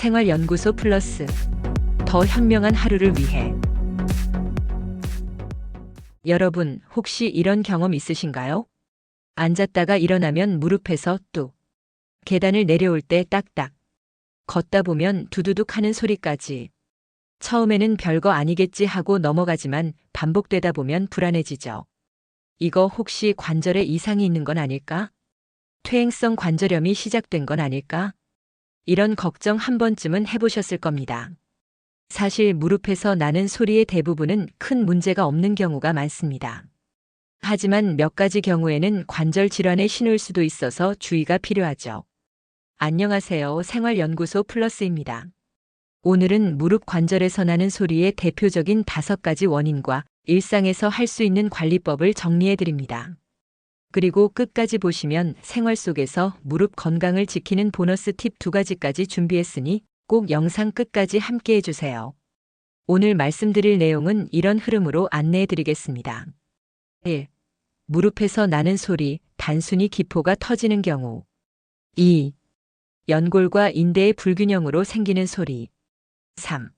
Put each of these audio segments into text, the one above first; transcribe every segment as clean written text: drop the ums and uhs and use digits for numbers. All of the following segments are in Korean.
생활연구소 플러스 더 현명한 하루를 위해. 여러분, 혹시 이런 경험 있으신가요? 앉았다가 일어나면 무릎에서 뚝, 계단을 내려올 때 딱딱, 걷다 보면 두두둑 하는 소리까지. 처음에는 별거 아니겠지 하고 넘어가지만 반복되다 보면 불안해지죠. 이거 혹시 관절에 이상이 있는 건 아닐까? 퇴행성 관절염이 시작된 건 아닐까? 이런 걱정 한 번쯤은 해보셨을 겁니다. 사실 무릎에서 나는 소리의 대부분은 큰 문제가 없는 경우가 많습니다. 하지만 몇 가지 경우에는 관절 질환의 신호일 수도 있어서 주의가 필요하죠. 안녕하세요. 생활연구소 플러스입니다. 오늘은 무릎 관절에서 나는 소리의 대표적인 5가지 원인과 일상에서 할 수 있는 관리법을 정리해 드립니다. 그리고 끝까지 보시면 생활 속에서 무릎 건강을 지키는 보너스 팁 2가지까지 준비했으니 꼭 영상 끝까지 함께 해주세요. 오늘 말씀드릴 내용은 이런 흐름으로 안내해 드리겠습니다. 1. 무릎에서 나는 소리, 단순히 기포가 터지는 경우. 2. 연골과 인대의 불균형으로 생기는 소리. 3.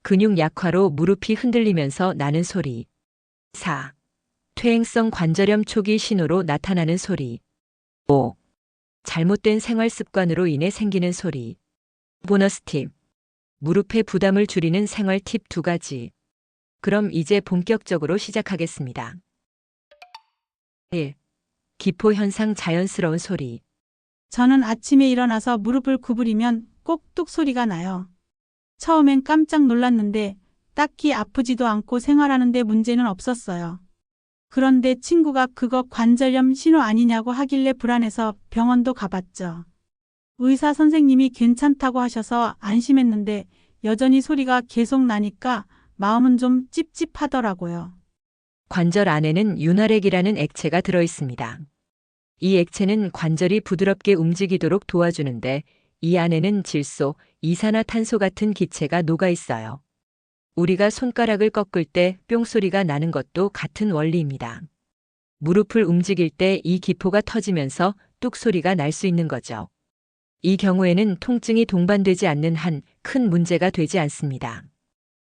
근육 약화로 무릎이 흔들리면서 나는 소리. 4. 퇴행성 관절염 초기 신호로 나타나는 소리. 5. 잘못된 생활 습관으로 인해 생기는 소리. 보너스 팁. 무릎의 부담을 줄이는 생활 팁 2가지. 그럼 이제 본격적으로 시작하겠습니다. 1. 기포 현상 자연스러운 소리. 저는 아침에 일어나서 무릎을 구부리면 꼭 뚝 소리가 나요. 처음엔 깜짝 놀랐는데 딱히 아프지도 않고 생활하는데 문제는 없었어요. 그런데 친구가 그거 관절염 신호 아니냐고 하길래 불안해서 병원도 가봤죠. 의사 선생님이 괜찮다고 하셔서 안심했는데 여전히 소리가 계속 나니까 마음은 좀 찝찝하더라고요. 관절 안에는 윤활액이라는 액체가 들어 있습니다. 이 액체는 관절이 부드럽게 움직이도록 도와주는데 이 안에는 질소, 이산화탄소 같은 기체가 녹아 있어요. 우리가 손가락을 꺾을 때 뿅 소리가 나는 것도 같은 원리입니다. 무릎을 움직일 때 이 기포가 터지면서 뚝 소리가 날 수 있는 거죠. 이 경우에는 통증이 동반되지 않는 한 큰 문제가 되지 않습니다.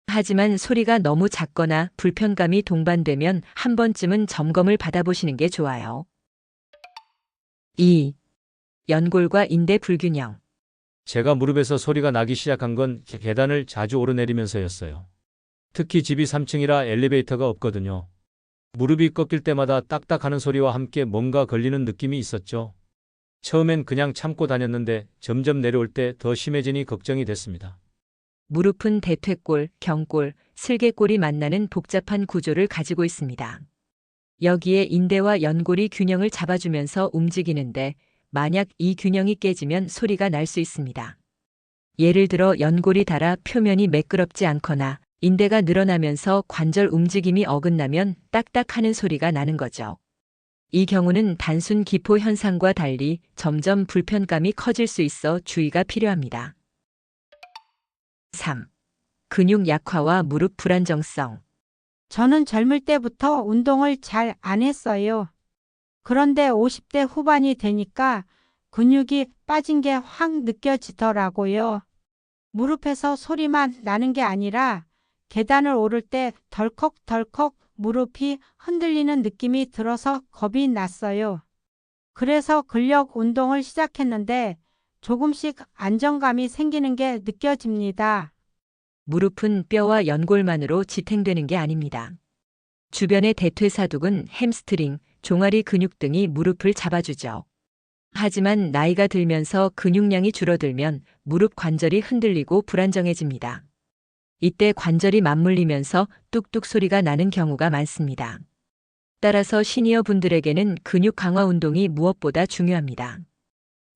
하지만 소리가 너무 작거나 불편감이 동반되면 한 번쯤은 점검을 받아보시는 게 좋아요. 2. 연골과 인대 불균형. 제가 무릎에서 소리가 나기 시작한 건 계단을 자주 오르내리면서였어요. 특히 집이 3층이라 엘리베이터가 없거든요. 무릎이 꺾일 때마다 딱딱하는 소리와 함께 뭔가 걸리는 느낌이 있었죠. 처음엔 그냥 참고 다녔는데 점점 내려올 때 더 심해지니 걱정이 됐습니다. 무릎은 대퇴골, 경골, 슬개골이 만나는 복잡한 구조를 가지고 있습니다. 여기에 인대와 연골이 균형을 잡아주면서 움직이는데 만약 이 균형이 깨지면 소리가 날 수 있습니다. 예를 들어 연골이 닳아 표면이 매끄럽지 않거나 인대가 늘어나면서 관절 움직임이 어긋나면 딱딱하는 소리가 나는 거죠. 이 경우는 단순 기포 현상과 달리 점점 불편감이 커질 수 있어 주의가 필요합니다. 3. 근육 약화와 무릎 불안정성. 저는 젊을 때부터 운동을 잘 안 했어요. 그런데 50대 후반이 되니까 근육이 빠진 게 확 느껴지더라고요. 무릎에서 소리만 나는 게 아니라 계단을 오를 때 덜컥덜컥 무릎이 흔들리는 느낌이 들어서 겁이 났어요. 그래서 근력 운동을 시작했는데 조금씩 안정감이 생기는 게 느껴집니다. 무릎은 뼈와 연골만으로 지탱되는 게 아닙니다. 주변의 대퇴사두근, 햄스트링, 종아리 근육 등이 무릎을 잡아주죠. 하지만 나이가 들면서 근육량이 줄어들면 무릎 관절이 흔들리고 불안정해집니다. 이때 관절이 맞물리면서 뚝뚝 소리가 나는 경우가 많습니다. 따라서 시니어 분들에게는 근육 강화 운동이 무엇보다 중요합니다.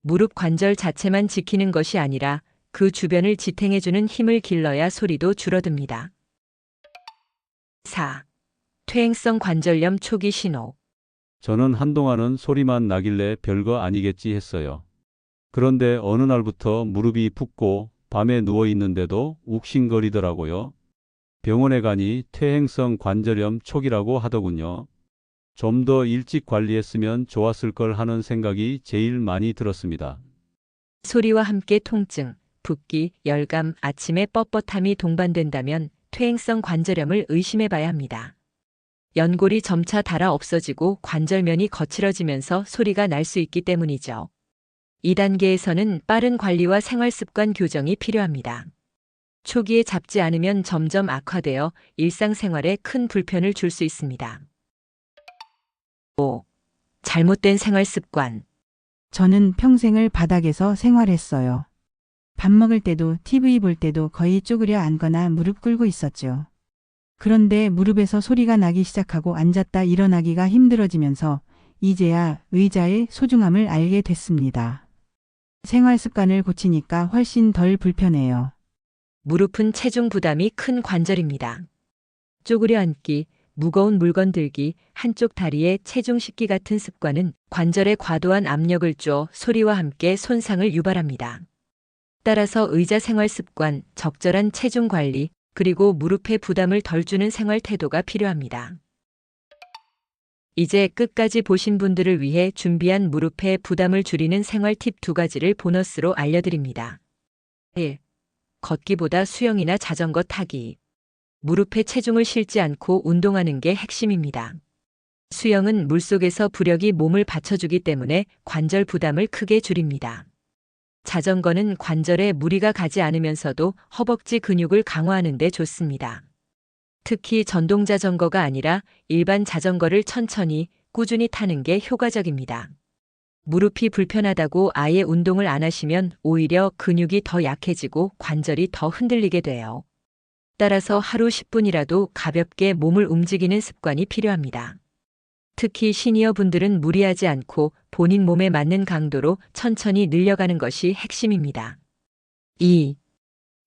무릎 관절 자체만 지키는 것이 아니라 그 주변을 지탱해주는 힘을 길러야 소리도 줄어듭니다. 4. 퇴행성 관절염 초기 신호. 저는 한동안은 소리만 나길래 별거 아니겠지 했어요. 그런데 어느 날부터 무릎이 붓고 밤에 누워 있는데도 욱신거리더라고요. 병원에 가니 퇴행성 관절염 초기라고 하더군요. 좀 더 일찍 관리했으면 좋았을 걸 하는 생각이 제일 많이 들었습니다. 소리와 함께 통증, 붓기, 열감, 아침에 뻣뻣함이 동반된다면 퇴행성 관절염을 의심해 봐야 합니다. 연골이 점차 닳아 없어지고 관절면이 거칠어지면서 소리가 날 수 있기 때문이죠. 2단계에서는 빠른 관리와 생활습관 교정이 필요합니다. 초기에 잡지 않으면 점점 악화되어 일상생활에 큰 불편을 줄 수 있습니다. 5. 잘못된 생활습관. 저는 평생을 바닥에서 생활했어요. 밥 먹을 때도 TV 볼 때도 거의 쪼그려 앉거나 무릎 꿇고 있었죠. 그런데 무릎에서 소리가 나기 시작하고 앉았다 일어나기가 힘들어지면서 이제야 의자의 소중함을 알게 됐습니다. 생활 습관을 고치니까 훨씬 덜 불편해요. 무릎은 체중 부담이 큰 관절입니다. 쪼그려 앉기, 무거운 물건 들기, 한쪽 다리에 체중 싣기 같은 습관은 관절에 과도한 압력을 줘 소리와 함께 손상을 유발합니다. 따라서 의자 생활 습관, 적절한 체중 관리, 그리고 무릎에 부담을 덜 주는 생활 태도가 필요합니다. 이제 끝까지 보신 분들을 위해 준비한 무릎에 부담을 줄이는 생활 팁 2가지를 보너스로 알려드립니다. 1. 걷기보다 수영이나 자전거 타기. 무릎에 체중을 실지 않고 운동하는 게 핵심입니다. 수영은 물속에서 부력이 몸을 받쳐주기 때문에 관절 부담을 크게 줄입니다. 자전거는 관절에 무리가 가지 않으면서도 허벅지 근육을 강화하는 데 좋습니다. 특히 전동 자전거가 아니라 일반 자전거를 천천히, 꾸준히 타는 게 효과적입니다. 무릎이 불편하다고 아예 운동을 안 하시면 오히려 근육이 더 약해지고 관절이 더 흔들리게 돼요. 따라서 하루 10분이라도 가볍게 몸을 움직이는 습관이 필요합니다. 특히 시니어 분들은 무리하지 않고 본인 몸에 맞는 강도로 천천히 늘려가는 것이 핵심입니다. 2.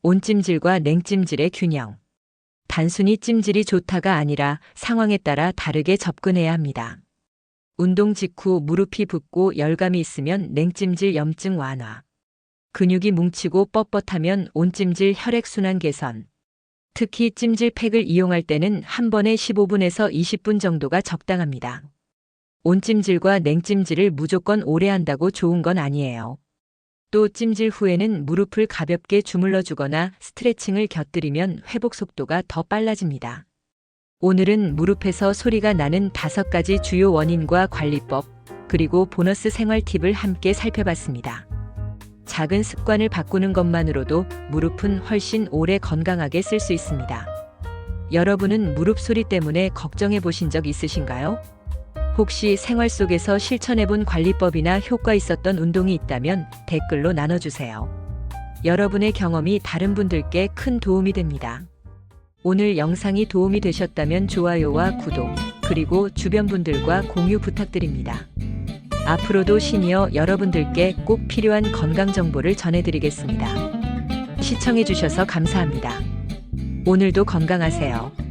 온찜질과 냉찜질의 균형. 단순히 찜질이 좋다가 아니라 상황에 따라 다르게 접근해야 합니다. 운동 직후 무릎이 붓고 열감이 있으면 냉찜질 염증 완화. 근육이 뭉치고 뻣뻣하면 온찜질 혈액순환 개선. 특히 찜질팩을 이용할 때는 한 번에 15분에서 20분 정도가 적당합니다. 온찜질과 냉찜질을 무조건 오래 한다고 좋은 건 아니에요. 또 찜질 후에는 무릎을 가볍게 주물러 주거나 스트레칭을 곁들이면 회복 속도가 더 빨라집니다. 오늘은 무릎에서 소리가 나는 5가지 주요 원인과 관리법, 그리고 보너스 생활 팁을 함께 살펴봤습니다. 작은 습관을 바꾸는 것만으로도 무릎은 훨씬 오래 건강하게 쓸 수 있습니다. 여러분은 무릎 소리 때문에 걱정해 보신 적 있으신가요? 혹시 생활 속에서 실천해 본 관리법이나 효과 있었던 운동이 있다면 댓글로 나눠주세요. 여러분의 경험이 다른 분들께 큰 도움이 됩니다. 오늘 영상이 도움이 되셨다면 좋아요와 구독, 그리고 주변 분들과 공유 부탁드립니다. 앞으로도 시니어 여러분들께 꼭 필요한 건강 정보를 전해드리겠습니다. 시청해주셔서 감사합니다. 오늘도 건강하세요.